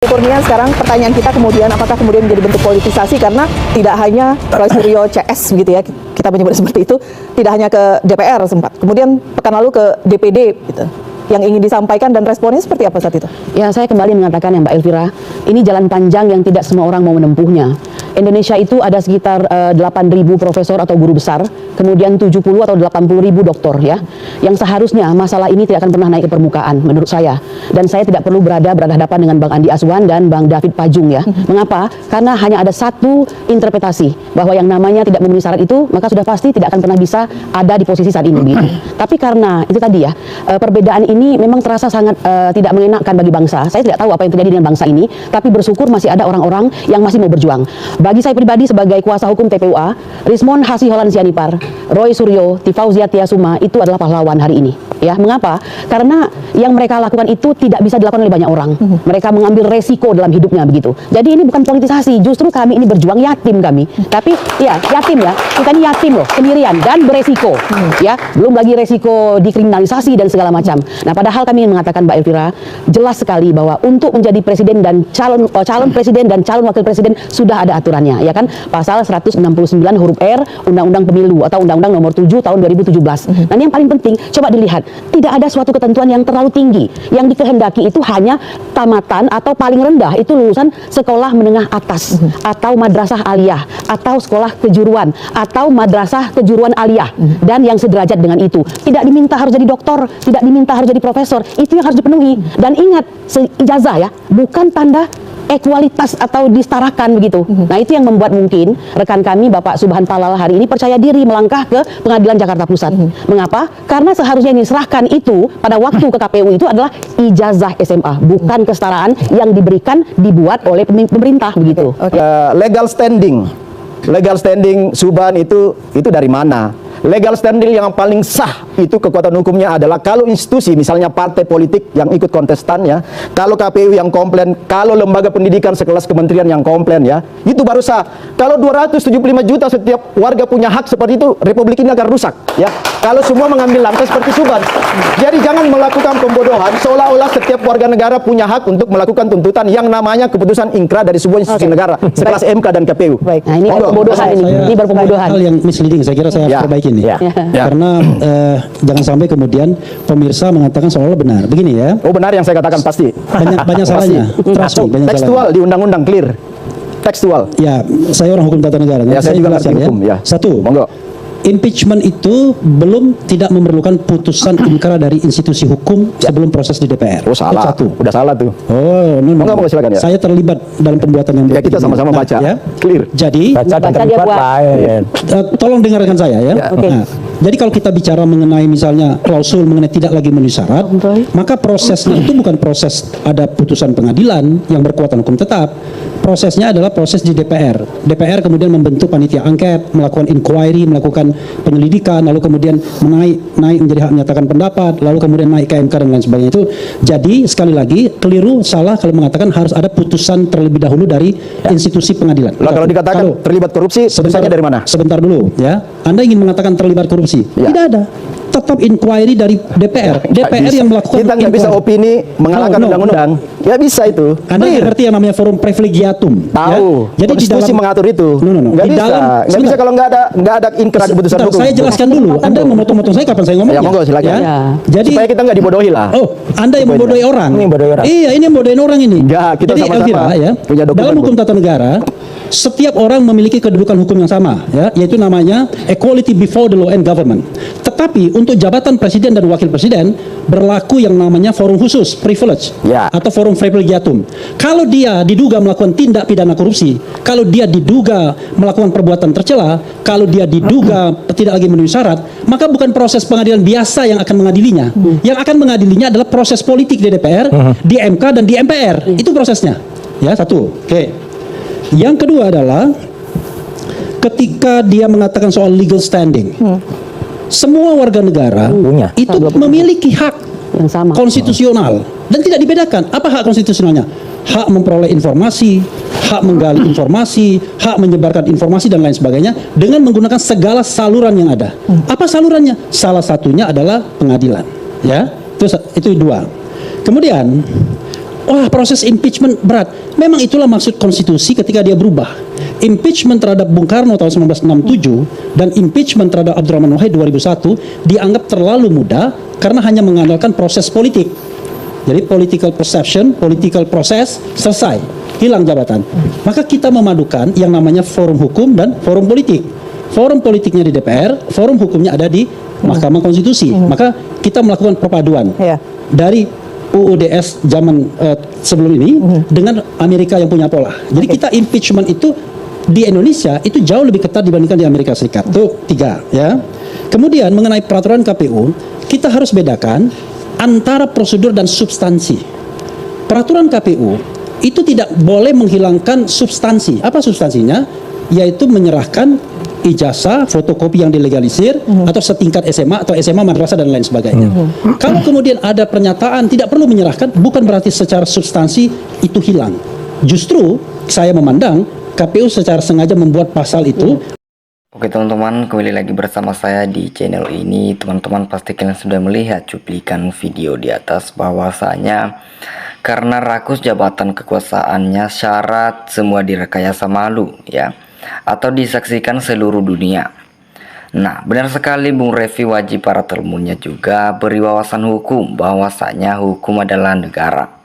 Kurnia, sekarang pertanyaan kita kemudian apakah kemudian menjadi bentuk politisasi karena tidak hanya Roy Suryo CS gitu ya, kita menyebut seperti itu, tidak hanya ke DPR sempat, kemudian pekan lalu ke DPD gitu. Yang ingin disampaikan dan responnya seperti apa saat itu? Ya, saya kembali mengatakan ya Mbak Elvira, ini jalan panjang yang tidak semua orang mau menempuhnya. Indonesia itu ada sekitar 8.000 profesor atau guru besar, kemudian 70 atau 80.000 doktor ya, yang seharusnya masalah ini tidak akan pernah naik ke permukaan menurut saya. Dan saya tidak perlu berhadapan dengan Bang Andi Azwan dan Bang David Pajung ya. Mengapa? Karena hanya ada satu interpretasi bahwa yang namanya tidak memenuhi syarat itu, maka sudah pasti tidak akan pernah bisa ada di posisi saat ini. Tapi karena itu tadi ya, perbedaan ini memang terasa sangat tidak mengenakan bagi bangsa. Saya tidak tahu apa yang terjadi dengan bangsa ini, tapi bersyukur masih ada orang-orang yang masih mau berjuang. Bagi saya pribadi sebagai kuasa hukum TPUA, Rismond Hasiholan Sianipar, Roy Suryo, Tifauzia Tiasuma itu adalah pahlawan hari ini. Ya, mengapa? Karena yang mereka lakukan itu tidak bisa dilakukan oleh banyak orang. Mereka mengambil resiko dalam hidupnya begitu. Jadi ini bukan politisasi, justru kami ini berjuang yatim kami. Tapi ya, yatim ya. Kita ini yatim loh, sendirian dan beresiko. Ya, belum lagi resiko dikriminalisasi dan segala macam. Nah, padahal kami ingin mengatakan Mbak Elvira, jelas sekali bahwa untuk menjadi presiden dan calon presiden dan calon wakil presiden sudah ada aturannya, ya kan? Pasal 169 huruf R Undang-Undang Pemilu atau Undang-Undang Nomor 7 Tahun 2017. Nah, ini yang paling penting, coba dilihat, tidak ada suatu ketentuan yang terlalu tinggi. Yang dikehendaki itu hanya tamatan atau paling rendah itu lulusan sekolah menengah atas atau madrasah aliyah atau sekolah kejuruan atau madrasah kejuruan aliyah dan yang sederajat dengan itu. Tidak diminta harus jadi doktor, tidak diminta harus jadi profesor, itu yang harus dipenuhi. Dan ingat, ijazah ya, bukan tanda ekualitas atau disetarakan begitu. Nah, itu yang membuat mungkin rekan kami Bapak Subhan Palala hari ini percaya diri melangkah ke Pengadilan Jakarta Pusat. Mengapa? Karena seharusnya yang diserahkan itu pada waktu ke KPU itu adalah ijazah SMA, bukan kesetaraan yang diberikan dibuat oleh pemerintah begitu. Legal standing Subhan itu dari mana? Legal standing yang paling sah itu kekuatan hukumnya adalah kalau institusi, misalnya partai politik yang ikut kontestan ya, kalau KPU yang komplain, kalau lembaga pendidikan sekelas kementerian yang komplain ya, itu baru sah. Kalau 275 juta setiap warga punya hak seperti itu, republik ini akan rusak ya. Kalau semua mengambil langkah seperti Subhan. Jadi jangan melakukan pembodohan seolah-olah setiap warga negara punya hak untuk melakukan tuntutan yang namanya keputusan ingkrah dari sebuah institusi negara sekelas MK dan KPU. Baik. Nah, ini pembodohan ini baru pembodohan. Hal yang misleading, saya kira saya perbaiki ini. Karena jangan sampai kemudian pemirsa mengatakan seolah benar. Begini ya. Oh, benar yang saya katakan pasti. Banyak salahnya. Tekstual di undang-undang clear. Tekstual. Ya, saya orang hukum tata negara. Ya, saya juga ngerti hukum ya. Satu. Monggo. Impeachment itu tidak memerlukan putusan ingkrah dari institusi hukum sebelum proses di DPR. Oh, salah. Satu. Udah salah tuh. Oh, Monggo silakan ya. Saya terlibat dalam pembuatan yang ya, kita sama-sama baca. Ya. Clear. Jadi baca dan terlibat lain. Tolong dengarkan saya ya. Nah, jadi kalau kita bicara mengenai misalnya klausul mengenai tidak lagi memenuhi syarat, maka prosesnya itu bukan proses ada putusan pengadilan yang berkekuatan hukum tetap. Prosesnya adalah proses di DPR. DPR kemudian membentuk panitia angket, melakukan inquiry, melakukan penyelidikan, lalu kemudian naik menjadi hak menyatakan pendapat, lalu kemudian naik ke MK dan lain sebagainya itu. Jadi sekali lagi keliru, salah kalau mengatakan harus ada putusan terlebih dahulu dari institusi pengadilan. Lah, kalau dikatakan terlibat korupsi, putusannya dari mana? Sebentar dulu ya. Anda ingin mengatakan terlibat korupsi? Ya. Tidak ada. Tetap inquiry dari DPR. DPR yang melakukan. Kita nggak bisa opini mengalahkan undang-undang. Ya bisa itu. Anda ngerti yang namanya forum privilegiatum. Tahu. Ya? Jadi konstitusi mengatur itu. Nggak bisa. Nggak bisa kalau nggak ada inkrah keputusan hukum. Saya jelaskan dulu. Anda memotong-motong saya kapan saya ngomong? Ya monggo silakan. Ya? Jadi supaya kita nggak dibodohi lah. Oh, Anda yang membodohi orang. Ini membodohi orang. Iya, ini yang membodohin orang ini. Enggak, kita jadi, sama-sama Elvira, ya, punya dokumen. dalam hukum tata negara, setiap orang memiliki kedudukan hukum yang sama, ya, yaitu namanya equality before the law and government. Tetapi untuk jabatan presiden dan wakil presiden berlaku yang namanya forum khusus, privilege, atau forum privilegiatum. Kalau dia diduga melakukan tindak pidana korupsi, kalau dia diduga melakukan perbuatan tercela, kalau dia diduga tidak lagi memenuhi syarat, maka bukan proses pengadilan biasa yang akan mengadilinya. Yang akan mengadilinya adalah proses politik di DPR, di MK dan di MPR. Itu prosesnya. Ya, satu. Oke. Yang kedua adalah ketika dia mengatakan soal legal standing. Semua warga negara itu memiliki hak yang sama konstitusional dan tidak dibedakan. Apa hak konstitusionalnya? Hak memperoleh informasi, hak menggali informasi, hak menyebarkan informasi dan lain sebagainya dengan menggunakan segala saluran yang ada. Apa salurannya? Salah satunya adalah pengadilan. Ya, itu dua. Kemudian wah proses impeachment berat. Memang itulah maksud konstitusi ketika dia berubah. Impeachment terhadap Bung Karno tahun 1967 dan impeachment terhadap Abdurrahman Wahid 2001 dianggap terlalu mudah karena hanya mengandalkan proses politik. Jadi political perception, political process, selesai, hilang jabatan. Maka kita memadukan yang namanya forum hukum dan forum politik. Forum politiknya di DPR, forum hukumnya ada di Mahkamah Konstitusi. Maka kita melakukan perpaduan Ya. dari UUDS zaman sebelum ini dengan Amerika yang punya pola. Jadi kita impeachment itu di Indonesia itu jauh lebih ketat dibandingkan di Amerika Serikat. Itu 3 ya. Kemudian mengenai peraturan KPU, kita harus bedakan antara prosedur dan substansi. Peraturan KPU itu tidak boleh menghilangkan substansi. Apa substansinya? Yaitu menyerahkan ijazah, fotokopi yang dilegalisir, atau setingkat SMA atau SMA madrasah dan lain sebagainya. Kalau kemudian ada pernyataan tidak perlu menyerahkan, bukan berarti secara substansi itu hilang. Justru saya memandang KPU secara sengaja membuat pasal itu. Oke teman-teman, kembali lagi bersama saya di channel ini. Teman-teman pasti kalian sudah melihat cuplikan video di atas bahwasanya karena rakus jabatan kekuasaannya syarat semua direkayasa malu ya, atau disaksikan seluruh dunia. Nah, benar sekali Bung Refli wajib para ilmunya juga beri wawasan hukum bahwasanya hukum adalah negara.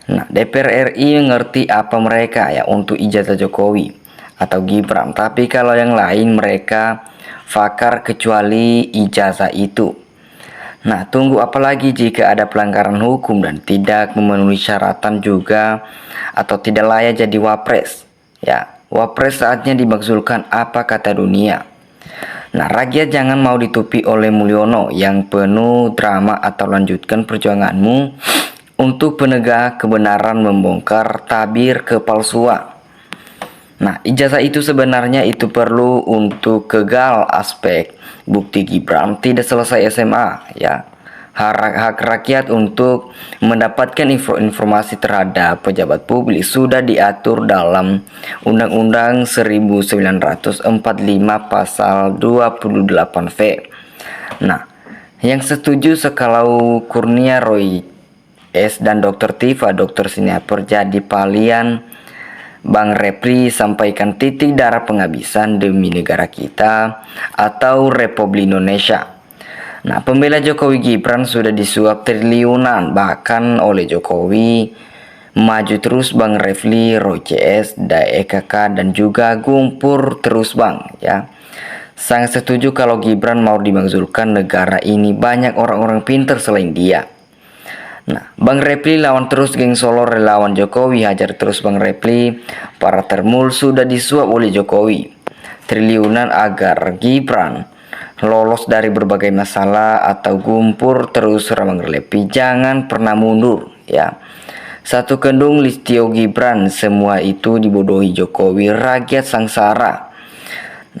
Nah, DPR RI ngerti apa mereka ya untuk ijazah Jokowi atau Gibran, tapi kalau yang lain mereka fakar kecuali ijazah itu. Nah, tunggu apalagi jika ada pelanggaran hukum dan tidak memenuhi syaratan juga atau tidak layak jadi wapres ya. Wapres saatnya dimaksudkan apa kata dunia. Nah, rakyat jangan mau ditupi oleh Mulyono yang penuh drama atau lanjutkan perjuanganmu untuk penegak kebenaran membongkar tabir kepalsuan. Nah, ijazah itu sebenarnya itu perlu untuk kegal aspek bukti Gibran tidak selesai SMA ya. Hak rakyat untuk mendapatkan informasi terhadap pejabat publik sudah diatur dalam Undang-Undang 1945 pasal 28V. Nah, yang setuju sekalau Kurnia Roy S dan Dr. Tifa, Dr. Siniaper jadi palian Bang Refli sampaikan titik darah penghabisan demi negara kita atau Republik Indonesia. Nah, pembela Jokowi Gibran sudah disuap triliunan bahkan oleh Jokowi. Maju terus Bang Refli, Roy CS, DAEKK dan juga Gumpur terus Bang ya. Sangat setuju kalau Gibran mau dimakzulkan, negara ini banyak orang-orang pintar selain dia. Nah, Bang Refli lawan terus geng Solo relawan Jokowi, hajar terus Bang Refli. Para termul sudah disuap oleh Jokowi triliunan agar Gibran lolos dari berbagai masalah atau Gumpur terus Bang Refli jangan pernah mundur ya. Satu kendung Listio Gibran, semua itu dibodohi Jokowi, rakyat sangsara.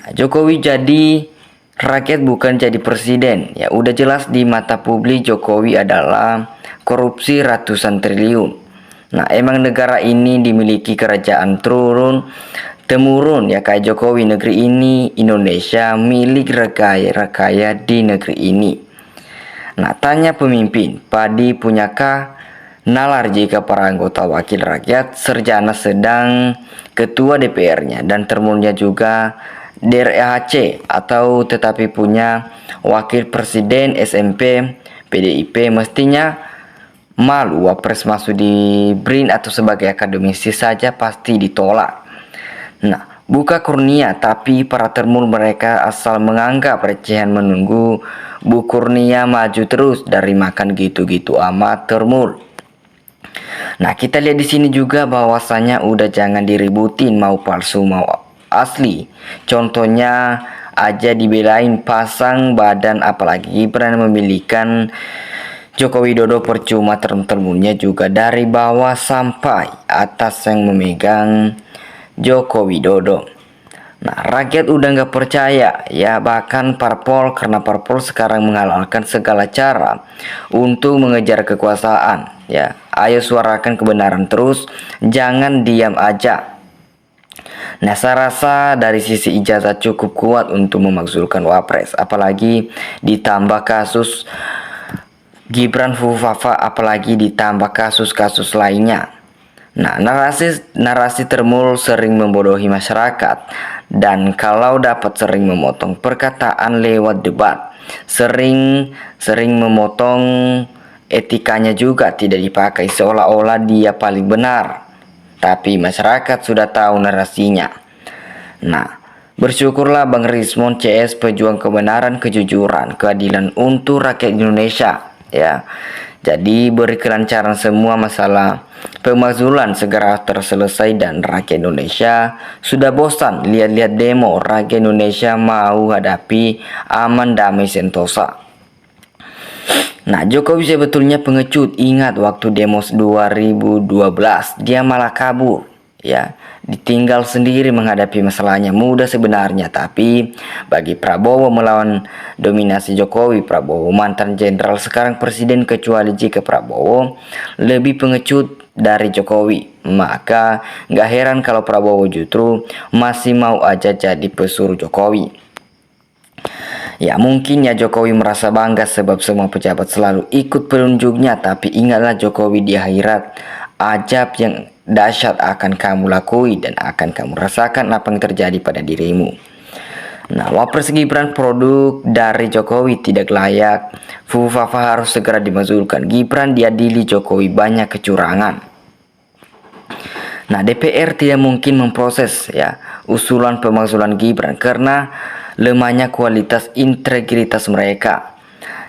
Nah, Jokowi jadi rakyat bukan jadi presiden ya. Udah jelas di mata publik Jokowi adalah korupsi ratusan triliun. Nah, emang negara ini dimiliki kerajaan turun temurun ya kayak Jokowi. Negeri ini Indonesia milik rakaya di negeri ini. Nah, tanya pemimpin padi punyakah nalar jika para anggota wakil rakyat serjana sedang ketua DPR-nya dan termulnya juga DRHC atau tetapi punya wakil presiden SMP PDIP, mestinya malu wapres masuk di BRIN atau sebagai akademisi saja pasti ditolak. Nah, buka Kurnia tapi para termul mereka asal menganggap recehan menunggu Bu Kurnia maju terus dari makan gitu-gitu amat termul. Nah, kita lihat di sini juga bahwasanya udah jangan diributin mau palsu mau asli. Contohnya aja dibelain pasang badan, apalagi Gibran memilihkan Joko Widodo percuma termulnya juga dari bawah sampai atas yang memegang Joko Widodo. Nah, rakyat udah nggak percaya ya, bahkan parpol, karena parpol sekarang menghalalkan segala cara untuk mengejar kekuasaan ya. Ayo suarakan kebenaran terus, jangan diam aja. Nah, saya rasa dari sisi ijazah cukup kuat untuk memakzulkan wapres, apalagi ditambah kasus Gibran Fufafa apalagi ditambah kasus-kasus lainnya. Nah, narasi termul sering membodohi masyarakat, dan kalau dapat sering memotong perkataan lewat debat, sering memotong etikanya juga tidak dipakai seolah-olah dia paling benar. Tapi masyarakat sudah tahu narasinya. Nah, bersyukurlah Bang Rismon CS pejuang kebenaran, kejujuran, keadilan untuk rakyat Indonesia, ya. Jadi beri kelancaran semua masalah pemakzulan segera terselesai dan rakyat Indonesia sudah bosan lihat-lihat demo. Rakyat Indonesia mau hadapi aman damai sentosa. Nah, Jokowi sebetulnya pengecut. Ingat waktu demo 2012 dia malah kabur, ya, ditinggal sendiri menghadapi masalahnya. Mudah sebenarnya, tapi bagi Prabowo melawan dominasi Jokowi, Prabowo mantan jenderal sekarang presiden, kecuali jika Prabowo lebih pengecut dari Jokowi, maka nggak heran kalau Prabowo justru masih mau aja jadi pesuruh Jokowi. Ya, mungkin ya Jokowi merasa bangga sebab semua pejabat selalu ikut penunjuknya, tapi ingatlah Jokowi di akhirat ajab yang dahsyat akan kamu lakui dan akan kamu rasakan apa yang terjadi pada dirimu. Nah, Wapres Gibran produk dari Jokowi tidak layak. Fufafa harus segera dimajukan. Gibran diadili, Jokowi banyak kecurangan. Nah, DPR tidak mungkin memproses, ya, usulan pemakzulan Gibran karena lemahnya kualitas integritas mereka.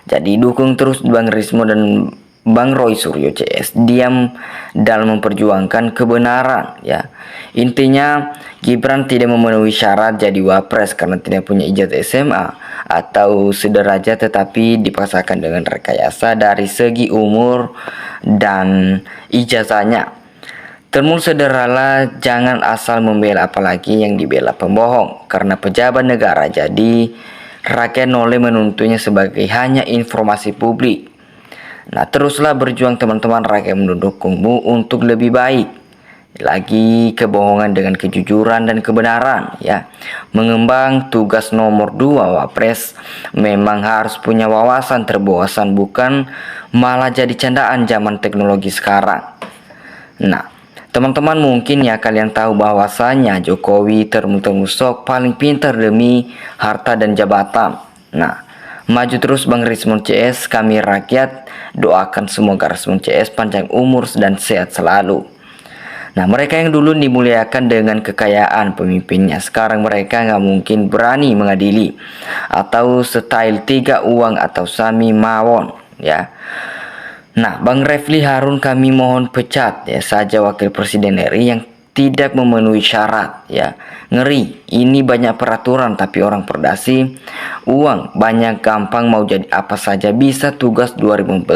Jadi dukung terus Bang Rismo dan Bang Roy Suryo CS diam dalam memperjuangkan kebenaran, ya. Intinya Gibran tidak memenuhi syarat jadi wapres karena tidak punya ijazah SMA atau sederajat, tetapi dipaksakan dengan rekayasa dari segi umur dan ijazahnya. Termul sederhana, jangan asal membela, apalagi yang dibela pembohong. Karena pejabat negara, jadi rakyat noleh menuntutnya sebagai hanya informasi publik. Nah, teruslah berjuang teman-teman, rakyat mendukungmu untuk lebih baik lagi, kebohongan dengan kejujuran dan kebenaran, ya. Mengembang tugas nomor 2 Wapres memang harus punya wawasan terbosan, bukan malah jadi candaan zaman teknologi sekarang. Nah, teman-teman mungkin ya kalian tahu bahwasanya Jokowi termusok paling pintar demi harta dan jabatan. Nah, maju terus Bang Rismon CS, kami rakyat doakan semoga Rismon CS panjang umur dan sehat selalu. Nah, mereka yang dulu dimuliakan dengan kekayaan pemimpinnya, sekarang mereka nggak mungkin berani mengadili atau style 3 uang atau sami mawon, ya. Nah, Bang Refli Harun kami mohon pecat ya saja wakil presiden RI yang tidak memenuhi syarat, ya. Ngeri, ini banyak peraturan tapi orang perdasi uang banyak, gampang mau jadi apa saja bisa, tugas 2014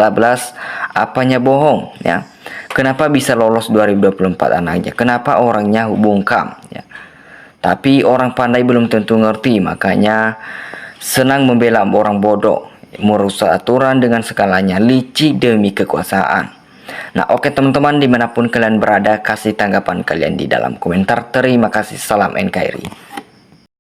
apanya bohong, ya. Kenapa bisa lolos 2024 anaknya? Kenapa orangnya bungkam, ya. Tapi orang pandai belum tentu ngerti, makanya senang membela orang bodoh, merusak aturan dengan skalanya, licik demi kekuasaan. Nah, oke teman-teman, dimanapun kalian berada, kasih tanggapan kalian di dalam komentar. Terima kasih, salam NKRI.